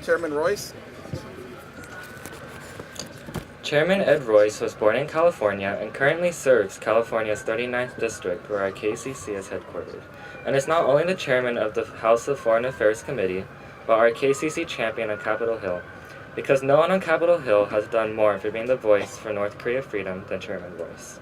Chairman Royce. Chairman Ed Royce was born in California and currently serves California's 39th District, where our KCC is headquartered, and is not only the chairman of the House of Foreign Affairs Committee, but our KCC champion on Capitol Hill, because no one on Capitol Hill has done more for being the voice for North Korea freedom than Chairman Royce.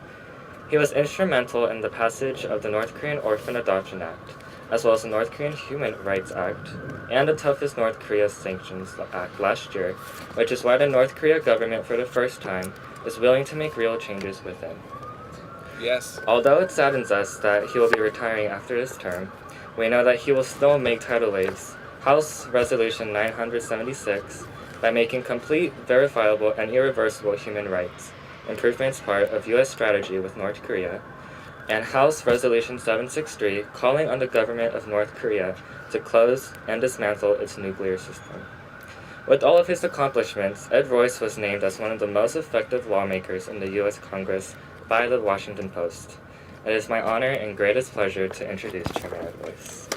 He was instrumental in the passage of the North Korean Orphan Adoption Act, as well as the North Korean Human Rights Act, and the toughest North Korea Sanctions Act last year, which is why the North Korea government for the first time is willing to make real changes within. Yes. Although it saddens us that he will be retiring after this term, we know that he will still make tidal waves. House Resolution 976, by making complete, verifiable, and irreversible human rights improvements part of U.S. strategy with North Korea, and House Resolution 763, calling on the government of North Korea to close and dismantle its nuclear system. With all of his accomplishments, Ed Royce was named as one of the most effective lawmakers in the U.S. Congress by the Washington Post. It is my honor and greatest pleasure to introduce Chairman Ed Royce.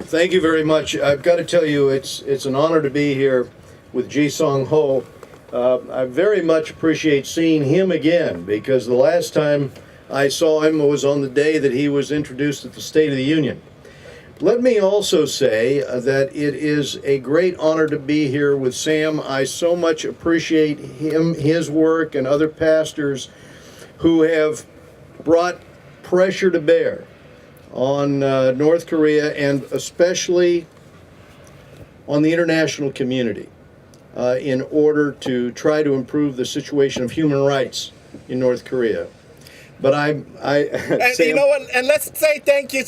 Thank you very much. I've got to tell you, it's an honor to be here with Ji-Sung Ho. I very much appreciate seeing him again, because the last time I saw him was on the day that he was introduced at the State of the Union. Let me also say that it is a great honor to be here with Sam. I so much appreciate him, his work, and other pastors who have brought pressure to bear on North Korea, and especially on the international community, in order to try to improve the situation of human rights in North Korea. But And you know what? And let's say thank you,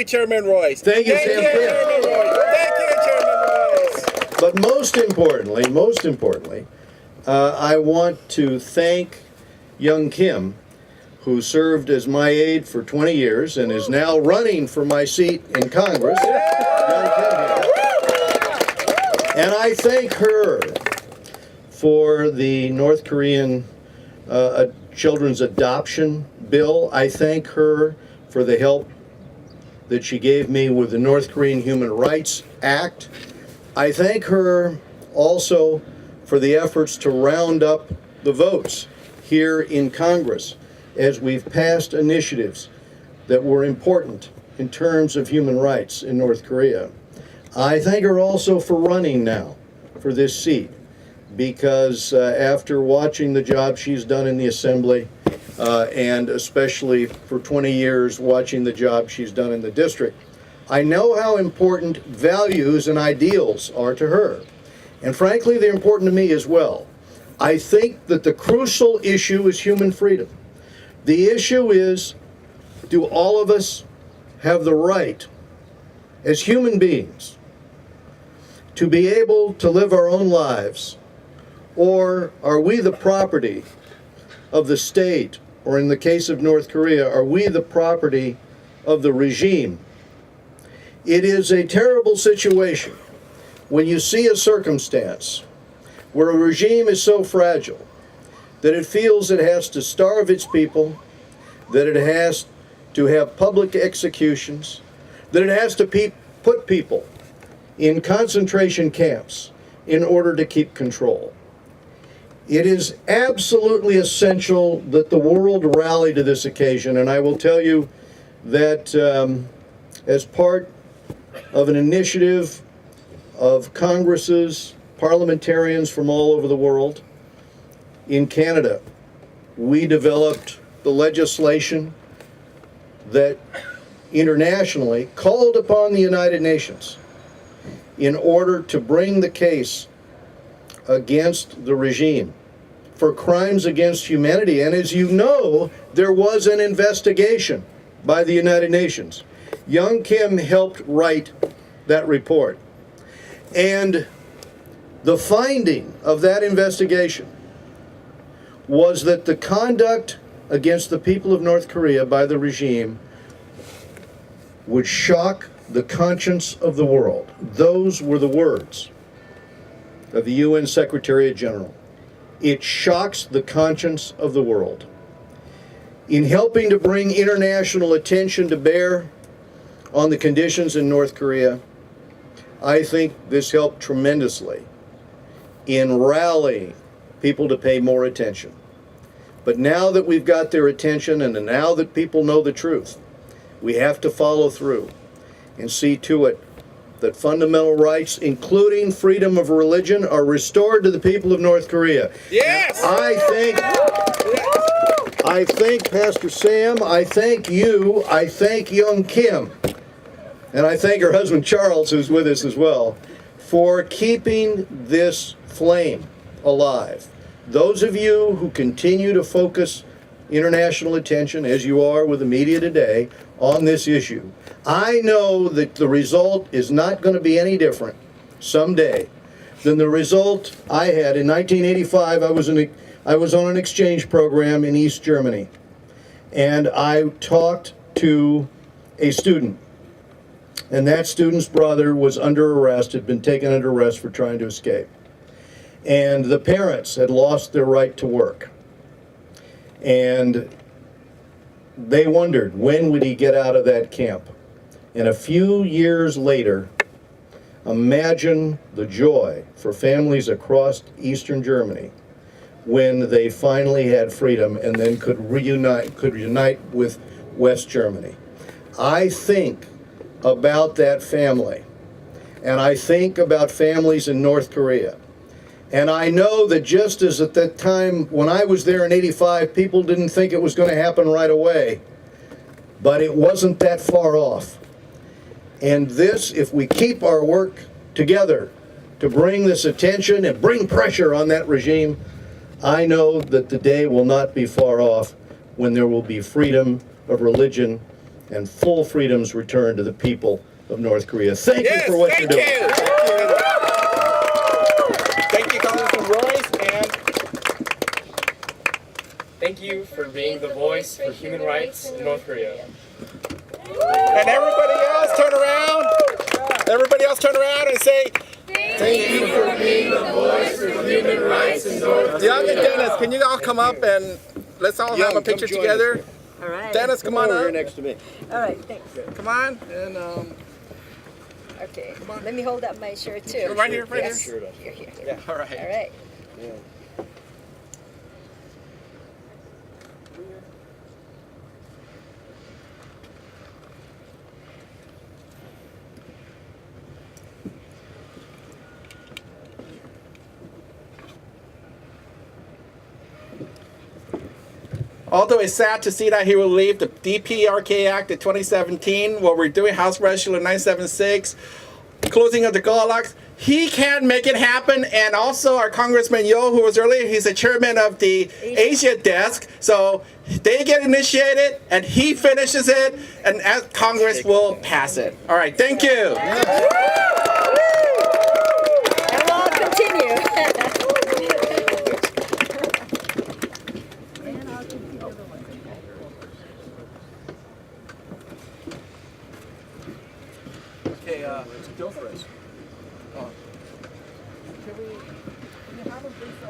Chairman Royce. Thank you, Sam. Chairman Royce. Thank you, Chairman Royce. But most importantly, I want to thank young Kim, who served as my aide for 20 years and is now running for my seat in Congress. Young Kim here. And I thank her for the North Korean children's adoption bill. I thank her for the help that she gave me with the North Korean Human Rights Act. I thank her also for the efforts to round up the votes here in Congress as we've passed initiatives that were important in terms of human rights in North Korea. I thank her also for running now for this seat, because after watching the job she's done in the Assembly, and especially for 20 years watching the job she's done in the district, I know how important values and ideals are to her. And frankly, they're important to me as well. I think that the crucial issue is human freedom. The issue is, do all of us have the right, as human beings, to be able to live our own lives? Or are we the property of the state, or in the case of North Korea, are we the property of the regime? It is a terrible situation when you see a circumstance where a regime is so fragile that it feels it has to starve its people, that it has to have public executions, that it has to put people in concentration camps in order to keep control. It is absolutely essential that the world rally to this occasion, and I will tell you that as part of an initiative of Congresses, parliamentarians from all over the world, in Canada, we developed the legislation that internationally called upon the United Nations in order to bring the case against the regime for crimes against humanity. And as you know, there was an investigation by the United Nations. Young Kim helped write that report. And the finding of that investigation was that the conduct against the people of North Korea by the regime would shock the conscience of the world. Those were the words of the UN Secretary General. It shocks the conscience of the world. In helping to bring international attention to bear on the conditions in North Korea. I think this helped tremendously in rallying people to pay more attention. But now that we've got their attention and now that people know the truth, we have to follow through and see to it that fundamental rights, including freedom of religion, are restored to the people of North Korea. Yes! I thank Pastor Sam, I thank you, I thank young Kim, and I thank her husband Charles, who's with us as well, for keeping this flame alive. Those of you who continue to focus international attention, as you are with the media today, on this issue, I know that the result is not going to be any different someday than the result I had in 1985. I was on an exchange program in East Germany, and I talked to a student, and that student's brother was under arrest, had been taken under arrest for trying to escape. And the parents had lost their right to work. And they wondered, when would he get out of that camp? And a few years later, imagine the joy for families across Eastern Germany when they finally had freedom and then could unite with West Germany. I think about that family, and I think about families in North Korea. And I know that just as at that time when I was there in '85, people didn't think it was going to happen right away, but it wasn't that far off. And this, if we keep our work together to bring this attention and bring pressure on that regime, I know that the day will not be far off when there will be freedom of religion and full freedoms returned to the people of North Korea. Thank you for what you're doing. Thank you, Congressman Royce, and Thank you for being the voice for human rights in North Korea. everybody else turn around. Everybody else turn around and say, Thank you for being the voice for human rights in North Korea. Young and Dennis, can you all come up and let's all have a picture together? All right. Dennis, come on Over here up. next to me. All right, thanks. Come on. And Okay, let me hold up my shirt too. right here, right Yes. here. Here. Yeah, all right. All right. Although it's sad to see that he will leave the DPRK Act of 2017, what we're doing, House Resolution 976, closing of the Gulags, he can make it happen. And also our Congressman Yo, who was earlier, he's the chairman of the Asia desk. So they get initiated and he finishes it, and Congress will pass it. All right, thank you. And we'll continue. Okay, go for it. Can you have him please